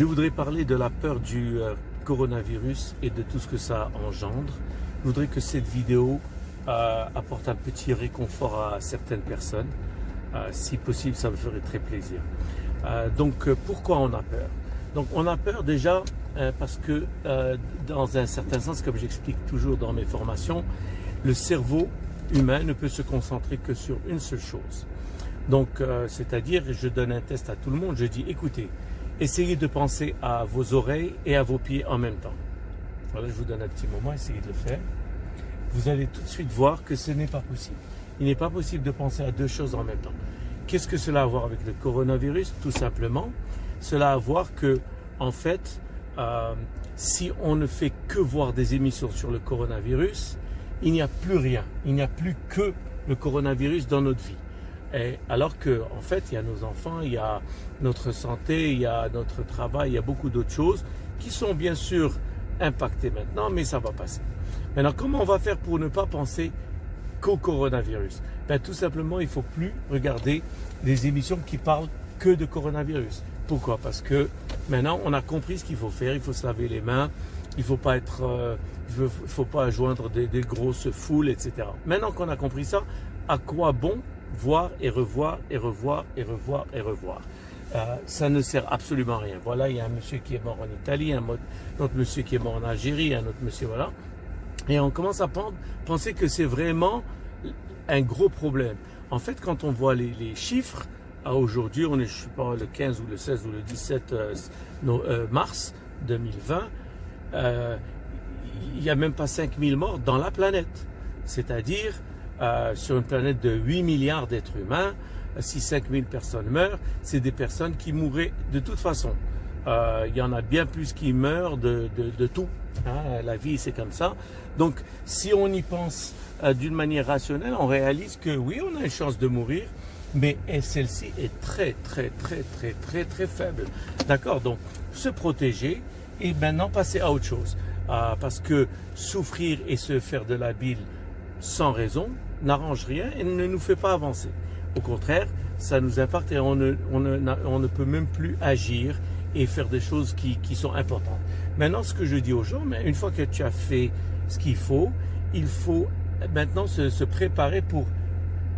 Je voudrais parler de la peur du coronavirus et de tout ce que ça engendre. Je voudrais que cette vidéo apporte un petit réconfort à certaines personnes. Si possible, ça me ferait très plaisir. Pourquoi on a peur? Donc, on a peur déjà parce que, dans un certain sens, comme j'explique toujours dans mes formations, le cerveau humain ne peut se concentrer que sur une seule chose. Donc, c'est-à-dire, je donne un test à tout le monde, je dis, écoutez, essayez de penser à vos oreilles et à vos pieds en même temps. Voilà, je vous donne un petit moment, essayez de le faire. Vous allez tout de suite voir que ce n'est pas possible. Il n'est pas possible de penser à deux choses en même temps. Qu'est-ce que cela a à voir avec le coronavirus? Tout simplement, cela a à voir que, en fait, si on ne fait que voir des émissions sur le coronavirus, il n'y a plus rien. Il n'y a plus que le coronavirus dans notre vie. Alors que, en fait, il y a nos enfants, il y a notre santé, il y a notre travail, il y a beaucoup d'autres choses qui sont bien sûr impactées maintenant, mais ça va passer. Maintenant, comment on va faire pour ne pas penser qu'au coronavirus? Tout simplement, il ne faut plus regarder des émissions qui parlent que de coronavirus. Pourquoi? Parce que maintenant, on a compris ce qu'il faut faire. Il faut se laver les mains, il ne faut pas joindre des grosses foules, etc. Maintenant qu'on a compris ça, à quoi bon voir et revoir et revoir et revoir et revoir? Ça ne sert absolument à rien. Voilà, il y a un monsieur qui est mort en Italie, un autre monsieur qui est mort en Algérie, un autre monsieur, voilà. Et on commence à penser que c'est vraiment un gros problème. En fait, quand on voit les chiffres, aujourd'hui, on est, je ne sais pas, le 15 ou le 16 ou le 17 mars 2020, il n'y a même pas 5000 morts dans la planète. C'est-à-dire, sur une planète de 8 milliards d'êtres humains, si 5000 personnes meurent, c'est des personnes qui mourraient de toute façon. Il y en a bien plus qui meurent de tout. Hein, la vie, c'est comme ça. Donc, si on y pense d'une manière rationnelle, on réalise que oui, on a une chance de mourir, mais celle-ci est très, très, très, très, très, très faible. D'accord? Donc, se protéger et maintenant passer à autre chose. Parce que souffrir et se faire de la bile sans raison n'arrange rien et ne nous fait pas avancer. Au contraire, ça nous impacte et on ne peut même plus agir et faire des choses qui sont importantes. Maintenant, ce que je dis aux gens, mais une fois que tu as fait ce qu'il faut, il faut maintenant se préparer pour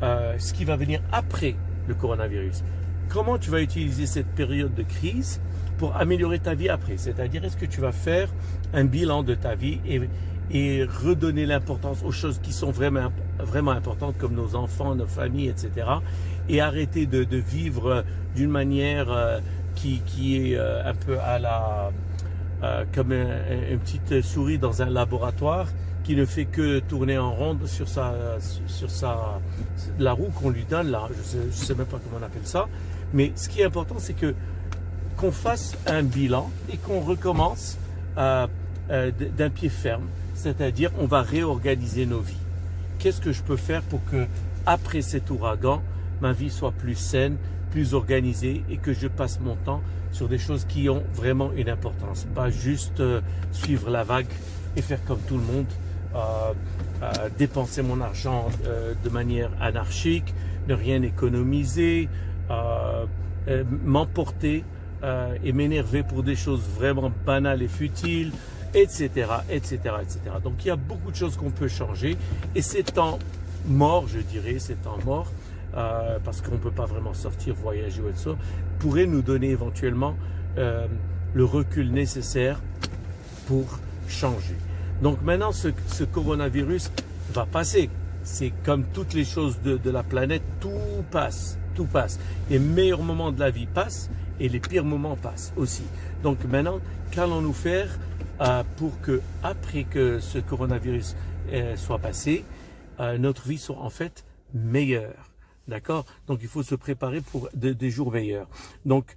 ce qui va venir après le coronavirus. Comment tu vas utiliser cette période de crise pour améliorer ta vie après? C'est-à-dire, est-ce que tu vas faire un bilan de ta vie et redonner l'importance aux choses qui sont vraiment, vraiment importantes comme nos enfants, nos familles, etc. et arrêter de vivre d'une manière qui est un peu à comme une petite souris dans un laboratoire qui ne fait que tourner en ronde sur la roue qu'on lui donne là. Je sais même pas comment on appelle ça. Mais ce qui est important, c'est qu'on fasse un bilan et qu'on recommence d'un pied ferme. C'est-à-dire, on va réorganiser nos vies. Qu'est-ce que je peux faire pour que, après cet ouragan, ma vie soit plus saine, plus organisée et que je passe mon temps sur des choses qui ont vraiment une importance. Pas juste suivre la vague et faire comme tout le monde, dépenser mon argent de manière anarchique, ne rien économiser, m'emporter et m'énerver pour des choses vraiment banales et futiles, etc., etc., etc. Donc il y a beaucoup de choses qu'on peut changer et ces temps morts, je dirais, ces temps morts, parce qu'on ne peut pas vraiment sortir, voyager ou etc., pourrait nous donner éventuellement le recul nécessaire pour changer. Donc maintenant, ce coronavirus va passer. C'est comme toutes les choses de la planète, tout passe, tout passe. Les meilleurs moments de la vie passent et les pires moments passent aussi. Donc maintenant, qu'allons-nous faire pour que, après que ce coronavirus soit passé, notre vie soit en fait meilleure? D'accord? Donc il faut se préparer pour des jours meilleurs. Donc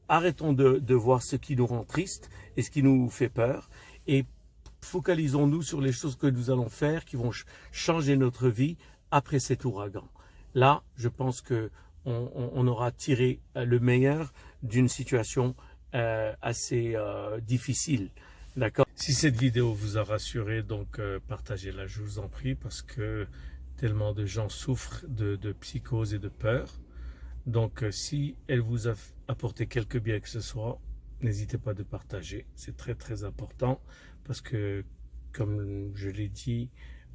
arrêtons de voir ce qui nous rend triste et ce qui nous fait peur et focalisons-nous sur les choses que nous allons faire qui vont changer notre vie après cet ouragan. Là, je pense que on aura tiré le meilleur d'une situation assez difficile. D'accord? Si cette vidéo vous a rassuré, donc partagez-la, je vous en prie, parce que tellement de gens souffrent de psychose et de peur. Donc si elle vous a apporté quelque bien que ce soit, n'hésitez pas de partager. C'est très très important parce que, comme je l'ai dit,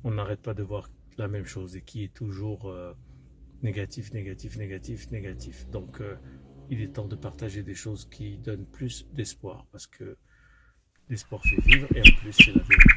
on n'arrête pas de voir la même chose et qui est toujours négatif, négatif, négatif, négatif. Donc, il est temps de partager des choses qui donnent plus d'espoir parce que l'espoir fait vivre et en plus, c'est la vérité.